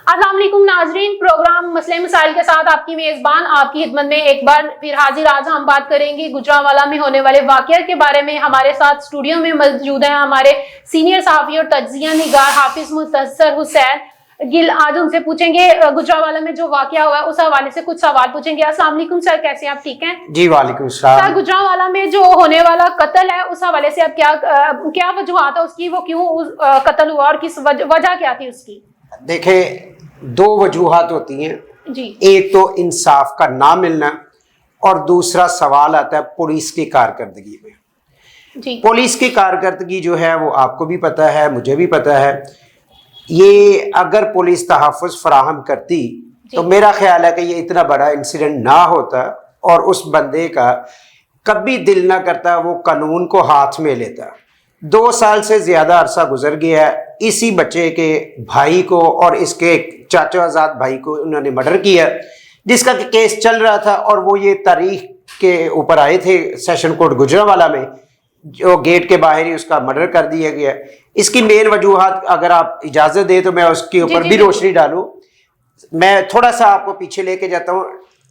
السلام علیکم ناظرین، پروگرام مسئلے مسائل کے ساتھ آپ کی میزبان آپ کی خدمت میں ایک بار پھر حاضر۔ آج ہم بات کریں گے گجرانوالہ میں ہونے والے واقعہ کے بارے میں۔ ہمارے ساتھ اسٹوڈیو میں موجود ہیں ہمارے سینئر صحافی اور تجزیہ نگار حافظ منتصر حسین گل۔ آج ان سے پوچھیں گے گجرانوالہ میں جو واقعہ ہوا ہے اس حوالے سے کچھ سوال پوچھیں گے۔ السلام علیکم سر، کیسے ہیں آپ؟ ٹھیک ہیں جی، وعلیکم السلام۔ سر، گجرانوالہ میں جو ہونے والا قتل ہے اس حوالے سے اب کیا وجوہات ہے اس کی، وہ کیوں قتل ہوا اور کس وجہ کیا تھی اس کی؟ دیکھیں، دو وجوہات ہوتی ہیں جی، ایک تو انصاف کا نہ ملنا اور دوسرا سوال آتا ہے پولیس کی کارکردگی میں۔ جی، پولیس کی کارکردگی جو ہے وہ آپ کو بھی پتہ ہے، مجھے بھی پتہ ہے۔ یہ اگر پولیس تحفظ فراہم کرتی تو میرا خیال ہے کہ یہ اتنا بڑا انسیڈنٹ نہ ہوتا اور اس بندے کا کبھی دل نہ کرتا وہ قانون کو ہاتھ میں لیتا۔ 2 سال سے زیادہ عرصہ گزر گیا ہے، اسی بچے کے بھائی کو اور اس کے چاچا آزاد بھائی کو انہوں نے مرڈر کیا، جس کا کیس چل رہا تھا، اور وہ یہ تاریخ کے اوپر آئے تھے سیشن کورٹ گجرانوالہ میں، جو گیٹ کے باہر ہی اس کا مرڈر کر دیا گیا۔ اس کی مین وجوہات اگر آپ اجازت دیں تو میں اس کے اوپر بھی روشنی ڈالوں۔ میں تھوڑا سا آپ کو پیچھے لے کے جاتا ہوں۔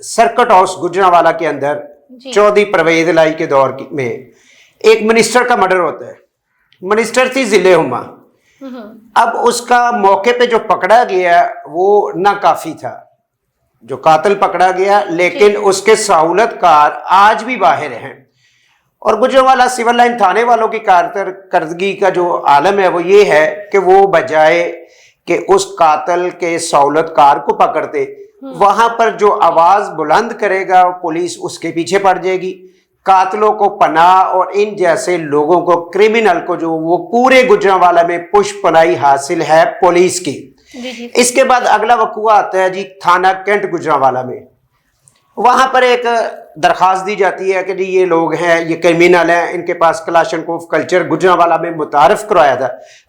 سرکٹ ہاؤس گجرانوالہ کے اندر چودھری پرویز الہی کے دور میں ایک منسٹر کا مرڈر ہوتا ہے۔ منسٹر تھی ضلع ہما۔ اب اس کا موقع پہ جو پکڑا گیا وہ ناکافی تھا، جو قاتل پکڑا گیا، لیکن اس کے سہولت کار آج بھی باہر ہیں۔ اور گجرانوالہ سول لائن تھانے والوں کی کارکردگی کا جو عالم ہے وہ یہ ہے کہ وہ بجائے کہ اس قاتل کے سہولت کار کو پکڑتے، وہاں پر جو آواز بلند کرے گا پولیس اس کے پیچھے پڑ جائے گی۔ قاتلوں کو پناہ اور ان جیسے لوگوں کو، کرمنل کو، جو وہ پورے گجرانوالہ میں پش پناہی حاصل ہے پولیس کی۔ اس کے بعد اگلا وقوع آتا ہے جی تھانہ کینٹ گجرانوالہ میں۔ وہاں پر ایک درخواست دی جاتی ہے کہ جی یہ لوگ ہیں، یہ کرمنل ہیں، ان کے پاس کلاشنکوف کلچر گجرانوالہ میں متعارف کروایا تھا۔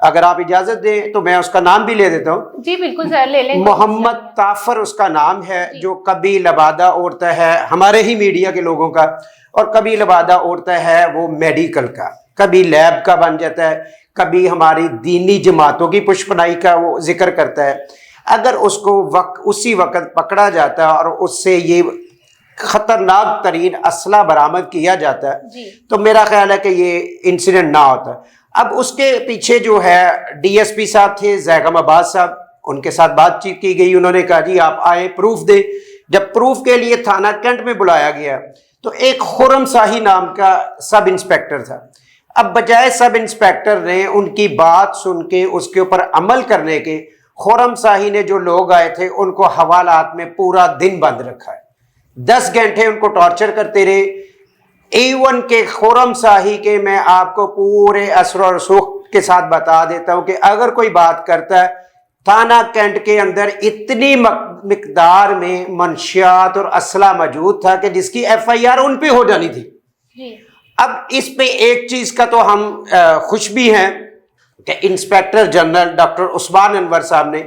اگر آپ اجازت دیں تو میں اس کا نام بھی لے دیتا ہوں۔ جی بالکل سر، لے لیں۔ محمد طافر اس کا نام ہے، جو کبھی لبادہ اوڑھتا ہے ہمارے ہی میڈیا کے لوگوں کا، اور کبھی لبادہ اوڑھتا ہے وہ میڈیکل کا، کبھی لیب کا بن جاتا ہے، کبھی ہماری دینی جماعتوں کی پشپنائی کا وہ ذکر کرتا ہے۔ اگر اس کو اسی وقت پکڑا جاتا ہے اور اس سے یہ خطرناک ترین اسلحہ برآمد کیا جاتا ہے تو میرا خیال ہے کہ یہ انسیڈنٹ نہ ہوتا۔ اب اس کے پیچھے جو ہے ڈی ایس پی صاحب تھے زیغم عباس صاحب، ان کے ساتھ بات چیت کی گئی، انہوں نے کہا جی آپ آئیں پروف دیں۔ جب پروف کے لیے تھانہ کینٹ میں بلایا گیا تو ایک خرم شاہی نام کا سب انسپیکٹر تھا۔ اب بجائے سب انسپیکٹر نے ان کی بات سن کے اس کے اوپر عمل کرنے کے، خرم شاہی نے جو لوگ آئے تھے ان کو حوالات میں پورا دن بند رکھا ہے۔ 10 گھنٹے ان کو ٹارچر کرتے رہے۔ ایون کہ خرم شاہی کے میں آپ کو پورے اثر و رسوخ کے ساتھ بتا دیتا ہوں کہ اگر کوئی بات کرتا ہے، تھانہ کینٹ کے اندر اتنی مقدار میں منشیات اور اسلحہ موجود تھا کہ جس کی ایف آئی آر ان پہ ہو جانی تھی۔ اب اس پہ ایک چیز کا تو ہم خوش بھی ہیں کہ انسپیکٹر جنرل ڈاکٹر عثمان انور صاحب نے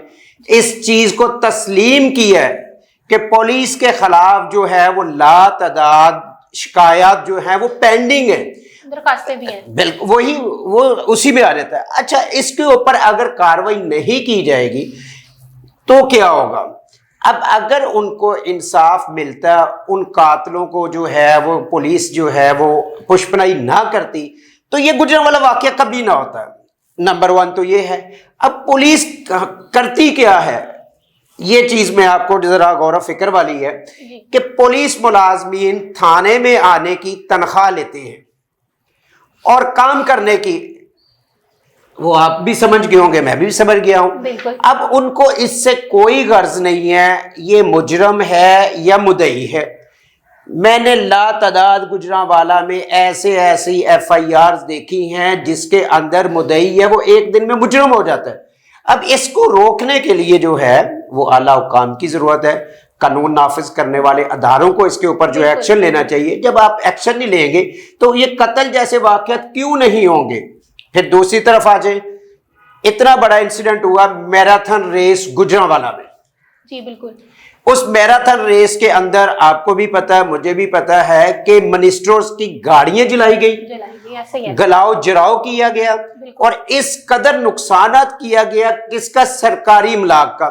اس چیز کو تسلیم کیا ہے کہ پولیس کے خلاف جو ہے وہ لا تعداد شکایات جو ہیں وہ پینڈنگ ہیں، درخواستیں بھی ہیں۔ بالکل وہ اسی میں آ جاتا ہے۔ اچھا، اس کے اوپر اگر کارروائی نہیں کی جائے گی تو کیا ہوگا؟ اب اگر ان کو انصاف ملتا، ان قاتلوں کو جو ہے وہ پولیس جو ہے وہ پشپنائی نہ کرتی تو یہ گجرانوالہ واقعہ کبھی نہ ہوتا۔ نمبر 1 تو یہ ہے۔ اب پولیس کرتی کیا ہے، یہ چیز میں آپ کو ذرا غور و فکر والی ہے کہ پولیس ملازمین تھانے میں آنے کی تنخواہ لیتے ہیں اور کام کرنے کی، وہ آپ بھی سمجھ گئے ہوں گے، میں بھی سمجھ گیا ہوں۔ اب ان کو اس سے کوئی غرض نہیں ہے یہ مجرم ہے یا مدعی ہے۔ میں نے لا تعداد گجرانوالہ میں ایسی ایف آئی آرز دیکھی ہیں جس کے اندر مدعی ہے وہ ایک دن میں مجرم ہو جاتا ہے۔ اب اس کو روکنے کے لیے جو ہے وہ اعلیٰ حکام کی ضرورت ہے، قانون نافذ کرنے والے اداروں کو اس کے اوپر جو ایکشن لینا چاہیے۔ جب آپ ایکشن نہیں لیں گے تو یہ قتل جیسے واقعات کیوں نہیں ہوں گے؟ پھر دوسری طرف آ جائیں، اتنا بڑا انسیڈنٹ ہوا میراتھن ریس گجرانوالہ میں۔ جی بالکل۔ اس میراتھن ریس کے اندر آپ کو بھی پتا ہے، مجھے بھی پتا ہے کہ منسٹرز کی گاڑیاں جلائی گئی، گلاؤ جراؤ کیا گیا، اور اس قدر نقصانات کیا گیا کس کا؟ سرکاری املاک کا۔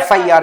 FIR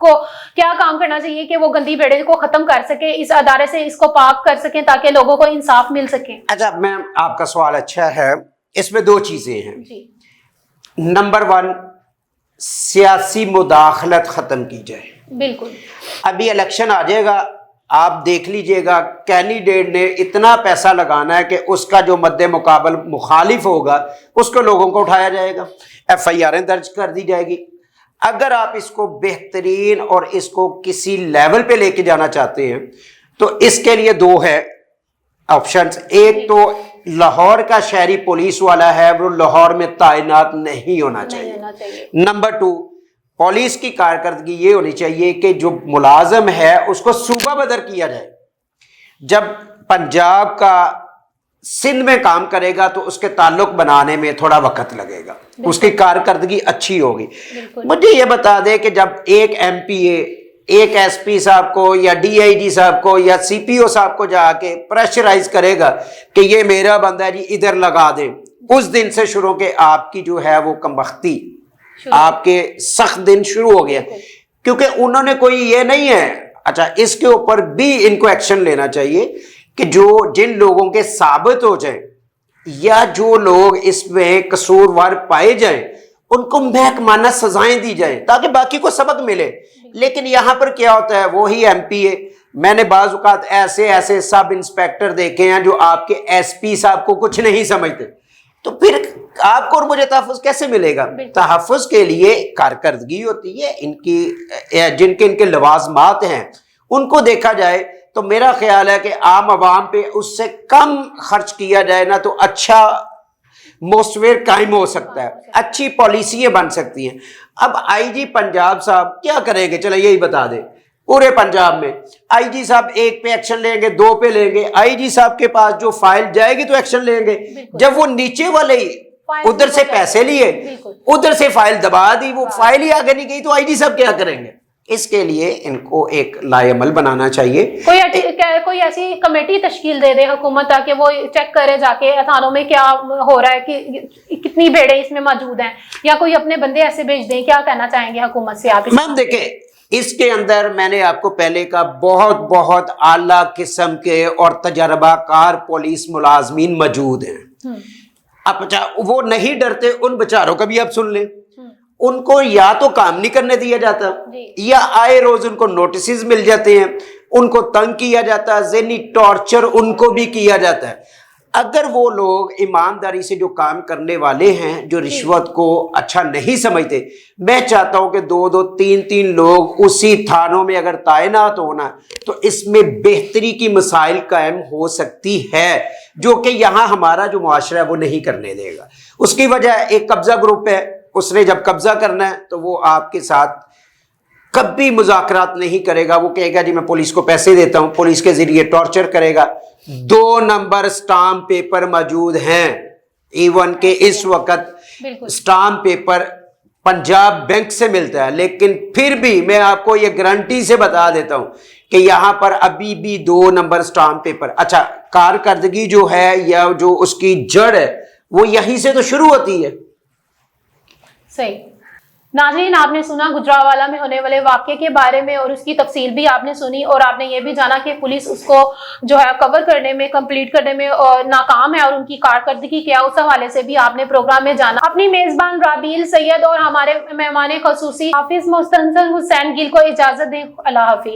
کو کیا کام کرنا چاہیے کہ وہ گندی بھیڑیں کو ختم کر سکے, اس ادارے سے اس کو پاک کر سکیں تاکہ لوگوں کو انصاف مل سکے؟ اچھا میم, آپ کا سوال اچھا ہے. اس میں دو چیزیں ہیں. جی. نمبر 1, سیاسی مداخلت ختم کی جائے. بالکل. ابھی الیکشن آ جائے گا, آپ دیکھ لیجئے گا, کینڈیڈیٹ نے اتنا پیسہ لگانا ہے کہ اس کا جو مد مقابل مخالف ہوگا اس کو لوگوں کو اٹھایا جائے گا, FIR درج کر دی جائے گی. اگر آپ اس کو بہترین اور اس کو کسی لیول پہ لے کے جانا چاہتے ہیں تو اس کے لیے 2 ہے آپشنز. ایک تو لاہور کا شہری پولیس والا ہے, وہ لاہور میں تعینات نہیں ہونا چاہیے. نمبر 2, پولیس کی کارکردگی یہ ہونی چاہیے کہ جو ملازم ہے اس کو صوبہ بدر کیا جائے. جب پنجاب کا سندھ میں کام کرے گا تو اس کے تعلق بنانے میں تھوڑا وقت لگے گا, اس کی کارکردگی اچھی ہوگی. مجھے یہ بتا دے کہ جب ایک MPA ایک SP صاحب کو یا DIG صاحب کو یا CPO صاحب کو جا کے پریشرائز کرے گا کہ یہ میرا بندہ ہے جی ادھر لگا دیں, اس دن سے شروع کہ آپ کی جو ہے وہ کمبختی, آپ کے سخت دن شروع ہو گیا, کیونکہ انہوں نے کوئی یہ نہیں ہے. اچھا, اس کے اوپر بھی ان کو ایکشن لینا چاہیے کہ جن لوگوں کے ثابت ہو جائیں یا جو لوگ اس میں قصوروار پائے جائیں ان کو محکمانہ سزائیں دی جائیں تاکہ باقی کو سبق ملے. لیکن یہاں پر کیا ہوتا ہے, وہی MPA, میں نے بعض اوقات ایسے سب انسپیکٹر دیکھے ہیں جو آپ کے SP صاحب کو کچھ نہیں سمجھتے, تو پھر آپ کو اور مجھے تحفظ کیسے ملے گا؟ تحفظ کے لیے کارکردگی ہوتی ہے, ان کے لوازمات ہیں ان کو دیکھا جائے. تو میرا خیال ہے کہ عام عوام پہ اس سے کم خرچ کیا جائے نا تو اچھا موسٹ ویئر قائم ہو سکتا ہے, اچھی پالیسیاں بن سکتی ہیں. اب IG پنجاب صاحب کیا کریں گے, چلے یہی بتا دیں. پورے پنجاب میں IG صاحب 1 پہ ایکشن لیں گے, 2 پہ لیں گے. IG صاحب کے پاس جو فائل جائے گی تو ایکشن لیں گے. جب وہ نیچے والے ادھر سے پیسے لیے, ادھر سے فائل دبا دی, وہ فائل ہی آگے نہیں گئی تو IG صاحب کیا کریں گے؟ اس کے لیے ان کو ایک لائے عمل بنانا چاہیے. کوئی ایسی کمیٹی تشکیل دے دے حکومت تاکہ وہ چیک کرے جا کے تھانوں میں کیا ہو رہا ہے کہ کتنی بھیڑیں اس میں موجود ہیں, یا کوئی اپنے بندے ایسے بھیج دیں. کیا کہنا چاہیں گے حکومت سے آپ؟ میم دیکھیں, اس کے اندر میں نے آپ کو پہلے کا بہت اعلیٰ قسم کے اور تجربہ کار پولیس ملازمین موجود ہیں. اب وہ نہیں ڈرتے, ان بیچاروں کا بھی آپ سن لیں. ان کو یا تو کام نہیں کرنے دیا جاتا یا آئے روز ان کو نوٹسز مل جاتے ہیں, ان کو تنگ کیا جاتا ہے, ذہنی ٹارچر ان کو بھی کیا جاتا ہے. اگر وہ لوگ ایمانداری سے جو کام کرنے والے ہیں, جو رشوت کو اچھا نہیں سمجھتے, میں چاہتا ہوں کہ 2-2 3-3 لوگ اسی تھانوں میں اگر تعینات ہونا تو اس میں بہتری کی مسائل قائم ہو سکتی ہے, جو کہ یہاں ہمارا جو معاشرہ ہے وہ نہیں کرنے دے گا. اس کی وجہ ایک قبضہ گروپ ہے, اس نے جب قبضہ کرنا ہے تو وہ آپ کے ساتھ کبھی مذاکرات نہیں کرے گا. وہ کہے گا جی میں پولیس کو پیسے دیتا ہوں, پولیس کے ذریعے ٹارچر کرے گا. 2 نمبر سٹامپ پیپر موجود ہیں, ایون کہ اس وقت سٹامپ پیپر پنجاب بینک سے ملتا ہے, لیکن پھر بھی میں آپ کو یہ گارنٹی سے بتا دیتا ہوں کہ یہاں پر ابھی بھی 2 نمبر سٹامپ پیپر. اچھا, کارکردگی جو ہے یا جو اس کی جڑ ہے وہ یہیں سے تو شروع ہوتی ہے. صحیح. ناظرین, آپ نے سنا گجرانوالہ میں ہونے والے واقعے کے بارے میں اور اس کی تفصیل بھی آپ نے سنی, اور آپ نے یہ بھی جانا کہ پولیس اس کو جو ہے کور کرنے میں, کمپلیٹ کرنے میں ناکام ہے, اور ان کی کارکردگی کیا, اس حوالے سے بھی آپ نے پروگرام میں جانا. اپنی میزبان رابیل سید اور ہمارے مہمان خصوصی حافظ مستنصر حسین گل کو اجازت دیں. اللہ حافظ.